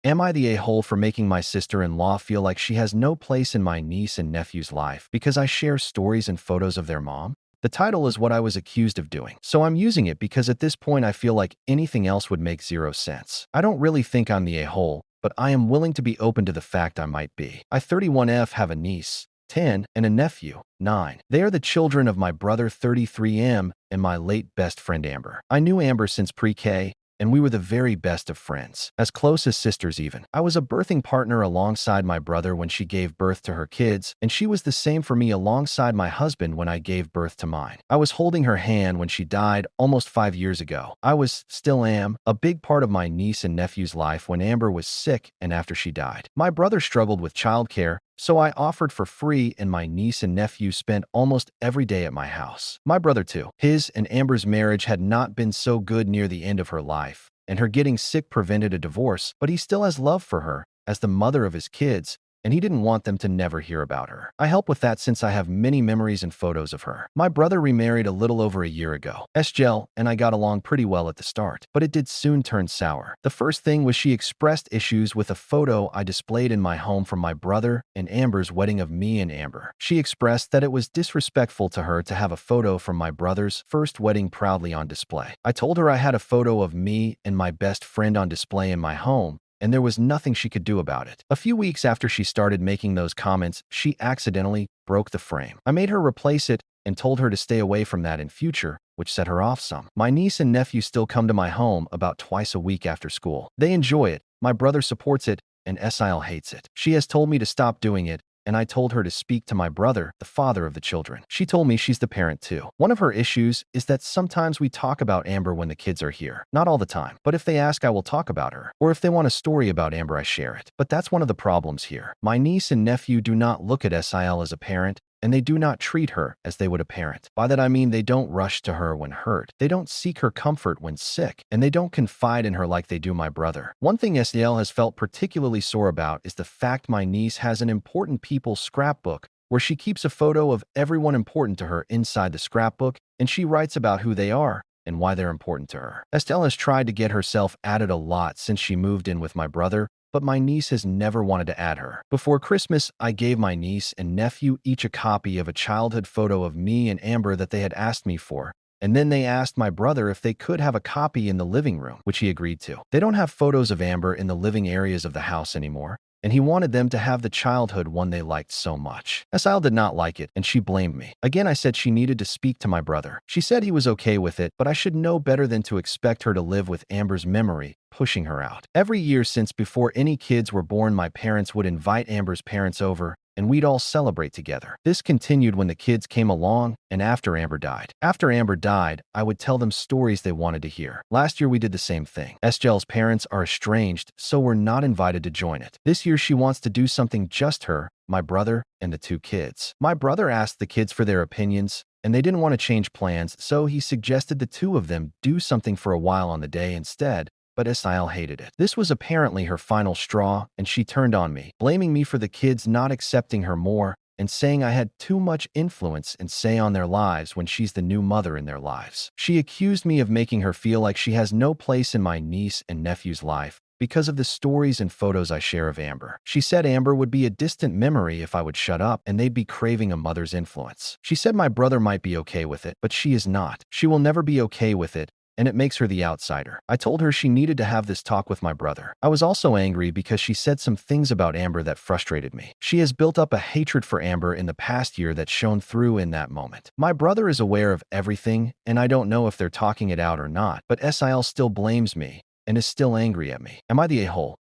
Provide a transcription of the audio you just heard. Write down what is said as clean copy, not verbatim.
Am I the a-hole for making my sister-in-law feel like she has no place in my niece and nephew's life because I share stories and photos of their mom? The title is what I was accused of doing, so I'm using it because at this point I feel like anything else would make zero sense. I don't really think I'm the a-hole, but I am willing to be open to the fact I might be. I 31F have a niece, 10, and a nephew, 9. They are the children of my brother 33M and my late best friend Amber. I knew Amber since pre-K, and we were the very best of friends, as close as sisters even. I was a birthing partner alongside my brother when she gave birth to her kids, and she was the same for me alongside my husband when I gave birth to mine. I was holding her hand when she died almost 5 years ago. I still am, a big part of my niece and nephew's life when Amber was sick and after she died. My brother struggled with childcare, so I offered for free, and my niece and nephew spent almost every day at my house. My brother too. His and Amber's marriage had not been so good near the end of her life, and her getting sick prevented a divorce, but he still has love for her as the mother of his kids, and he didn't want them to never hear about her. I help with that since I have many memories and photos of her. My brother remarried a little over a year ago. SGel and I got along pretty well at the start, but it did soon turn sour. The first thing was she expressed issues with a photo I displayed in my home from my brother and Amber's wedding of me and Amber. She expressed that it was disrespectful to her to have a photo from my brother's first wedding proudly on display. I told her I had a photo of me and my best friend on display in my home, and there was nothing she could do about it. A few weeks after she started making those comments, she accidentally broke the frame. I made her replace it and told her to stay away from that in future, which set her off some. My niece and nephew still come to my home about twice a week after school. They enjoy it, my brother supports it, and SIL hates it. She has told me to stop doing it, and I told her to speak to my brother, the father of the children. She told me she's the parent too. One of her issues is that sometimes we talk about Amber when the kids are here. Not all the time, but if they ask, I will talk about her. Or if they want a story about Amber, I share it. But that's one of the problems here. My niece and nephew do not look at SIL as a parent, and they do not treat her as they would a parent. By that I mean they don't rush to her when hurt, they don't seek her comfort when sick, and they don't confide in her like they do my brother. One thing SDL has felt particularly sore about is the fact my niece has an important people scrapbook where she keeps a photo of everyone important to her inside the scrapbook, and she writes about who they are and why they're important to her. Estelle has tried to get herself added a lot since she moved in with my brother, but my niece has never wanted to add her. Before Christmas, I gave my niece and nephew each a copy of a childhood photo of me and Amber that they had asked me for, and then they asked my brother if they could have a copy in the living room, which he agreed to. They don't have photos of Amber in the living areas of the house anymore, and he wanted them to have the childhood one they liked so much. Asil did not like it, and she blamed me. Again, I said she needed to speak to my brother. She said he was okay with it, but I should know better than to expect her to live with Amber's memory, pushing her out. Every year since before any kids were born, my parents would invite Amber's parents over, and we'd all celebrate together. This continued when the kids came along and after Amber died. After Amber died, I would tell them stories they wanted to hear. Last year we did the same thing. SGel's parents are estranged, so we're not invited to join it. This year she wants to do something just her, my brother, and the 2 kids. My brother asked the kids for their opinions, and they didn't want to change plans, so he suggested the 2 of them do something for a while on the day instead. But Asil hated it. This was apparently her final straw, and she turned on me, blaming me for the kids not accepting her more and saying I had too much influence and say on their lives when she's the new mother in their lives. She accused me of making her feel like she has no place in my niece and nephew's life because of the stories and photos I share of Amber. She said Amber would be a distant memory if I would shut up, and they'd be craving a mother's influence. She said my brother might be okay with it, but she is not. She will never be okay with it, and it makes her the outsider. I told her she needed to have this talk with my brother. I was also angry because she said some things about Amber that frustrated me. She has built up a hatred for Amber in the past year that shone through in that moment. My brother is aware of everything, and I don't know if they're talking it out or not, but SIL still blames me and is still angry at me. Am I the a-hole?